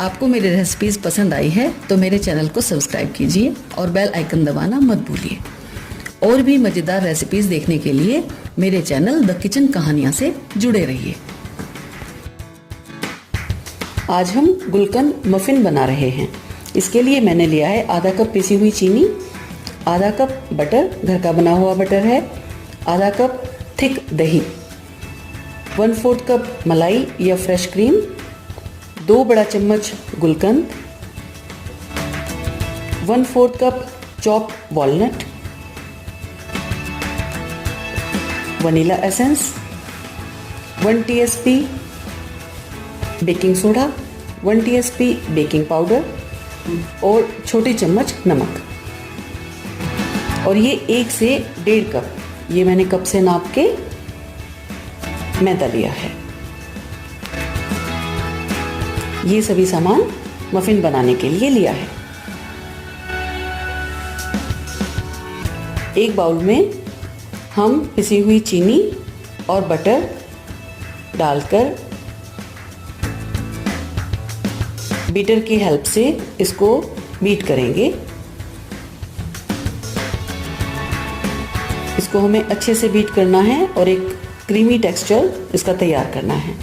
आपको मेरी रेसिपीज़ पसंद आई है तो मेरे चैनल को सब्सक्राइब कीजिए और बेल आइकन दबाना मत भूलिए। और भी मज़ेदार रेसिपीज़ देखने के लिए मेरे चैनल द किचन कहानियाँ से जुड़े रहिए। आज हम गुलकंद मफ़िन बना रहे हैं। इसके लिए मैंने लिया है आधा कप पिसी हुई चीनी, आधा कप बटर, घर का बना हुआ बटर है, आधा कप थिक दही, 1/4 कप मलाई या फ्रेश क्रीम, 2 बड़ा चम्मच गुलकंद, 1/4 cup chop walnut, vanilla essence, 1 TSP baking soda, 1 TSP baking powder और छोटी चम्मच नमक। और ये 1 से 1.5 कप, ये मैंने कप से नाप के मैदा लिया है। ये सभी सामान मफ़िन बनाने के लिए लिया है। एक बाउल में हम पिसी हुई चीनी और बटर डालकर बीटर की हेल्प से इसको बीट करेंगे। इसको हमें अच्छे से बीट करना है और एक क्रीमी टेक्सचर इसका तैयार करना है।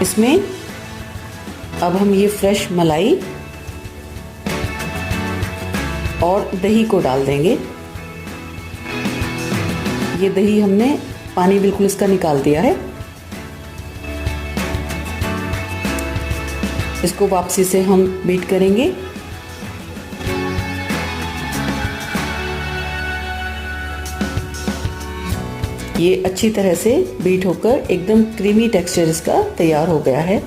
इसमें अब हम ये फ्रेश मलाई और दही को डाल देंगे। ये दही हमने पानी बिल्कुल इसका निकाल दिया है। इसको वापसी से हम बीट करेंगे। ये अच्छी तरह से बीट होकर एकदम क्रीमी टेक्सचर इसका तैयार हो गया है।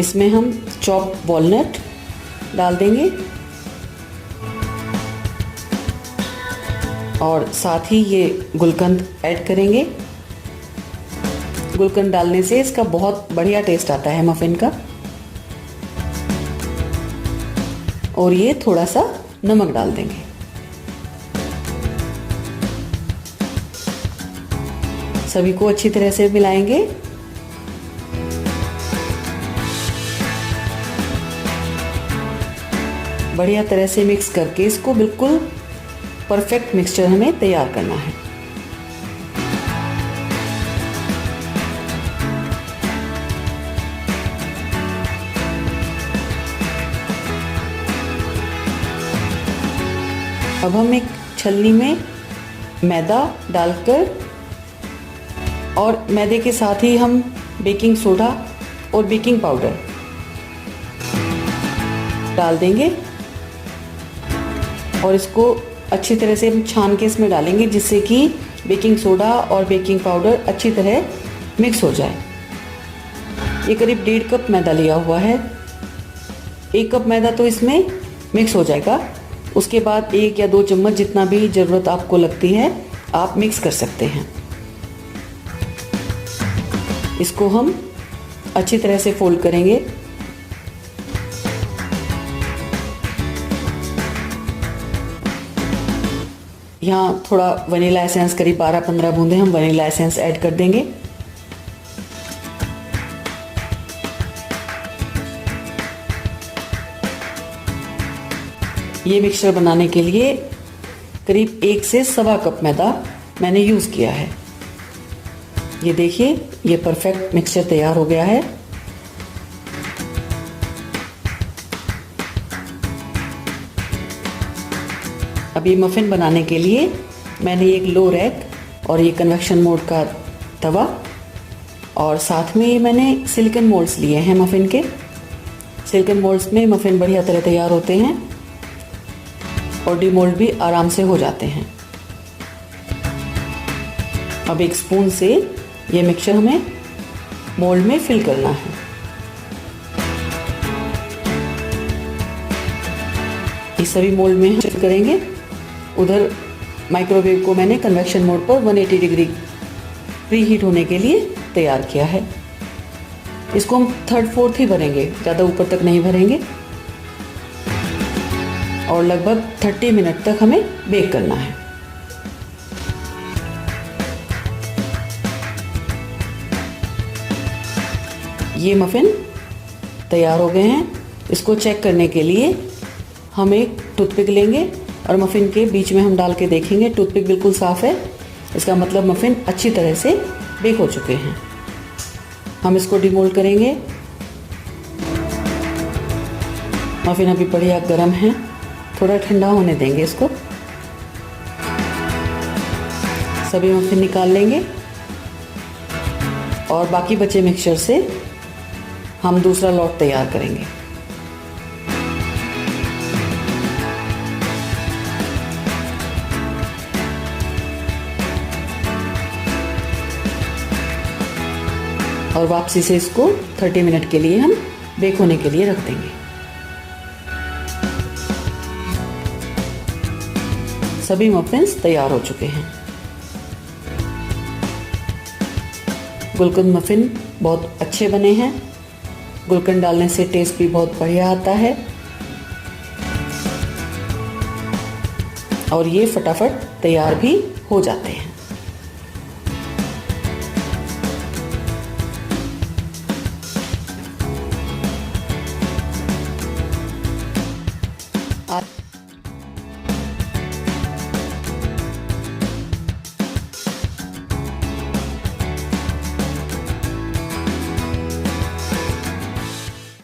इसमें हम चॉप वॉलनट डाल देंगे और साथ ही ये गुलकंद ऐड करेंगे। गुलकंद डालने से इसका बहुत बढ़िया टेस्ट आता है मफ़िन का। और ये थोड़ा सा नमक डाल देंगे। सभी को अच्छी तरह से मिलाएंगे। बढ़िया तरह से मिक्स करके इसको बिल्कुल परफेक्ट मिक्सचर हमें तैयार करना है। अब हम एक छलनी में मैदा डालकर और मैदे के साथ ही हम बेकिंग सोडा और बेकिंग पाउडर डाल देंगे और इसको अच्छी तरह से हम छान के इसमें डालेंगे, जिससे कि बेकिंग सोडा और बेकिंग पाउडर अच्छी तरह मिक्स हो जाए। ये करीब 1.5 कप मैदा लिया हुआ है। 1 कप मैदा तो इसमें मिक्स हो जाएगा। उसके बाद 1 या 2 चम्मच जितना भी ज़रूरत आपको लगती है आप मिक्स कर सकते हैं। इसको हम अच्छी तरह से फोल्ड करेंगे। यहाँ थोड़ा वनीला एसेंस, करीब 12-15 बूंदे हम वनीला एसेंस ऐड कर देंगे। ये मिक्सचर बनाने के लिए करीब 1 से 1.25 कप मैदा मैंने यूज़ किया है। ये देखिए, ये परफेक्ट मिक्सचर तैयार हो गया है। अब ये मफ़िन बनाने के लिए मैंने एक लो रैक और ये कन्वेक्शन मोड का तवा और साथ में ये मैंने सिलिकॉन मोल्ड्स लिए हैं मफ़िन के। सिलिकॉन मोल्ड्स में मफ़िन बढ़िया तरह तैयार होते हैं और डीमोल्ड भी आराम से हो जाते हैं। अब एक स्पून से ये मिक्सचर हमें मोल्ड में फिल करना है। इस सभी मोल्ड में हम फिल करेंगे। उधर माइक्रोवेव को मैंने कन्वेक्शन मोड पर 180 डिग्री प्री हीट होने के लिए तैयार किया है। इसको हम 3rd 4th ही भरेंगे, ज़्यादा ऊपर तक नहीं भरेंगे। और लगभग 30 मिनट तक हमें बेक करना है। ये मफ़िन तैयार हो गए हैं। इसको चेक करने के लिए हम एक टूथपिक लेंगे और मफ़िन के बीच में हम डाल के देखेंगे। टूथपिक बिल्कुल साफ़ है, इसका मतलब मफ़िन अच्छी तरह से बेक हो चुके हैं। हम इसको डिमोल्ड करेंगे। मफ़िन अभी बढ़िया गर्म है, थोड़ा ठंडा होने देंगे इसको। सभी मफ़िन निकाल लेंगे और बाकी बचे मिक्सचर से हम दूसरा लॉट तैयार करेंगे। और वापसी से इसको 30 मिनट के लिए हम बेक होने के लिए रख देंगे। सभी मफ़िन्स तैयार हो चुके हैं। गुलकंद मफ़िन बहुत अच्छे बने हैं। गुलकंद डालने से टेस्ट भी बहुत बढ़िया आता है और ये फटाफट तैयार भी हो जाते हैं।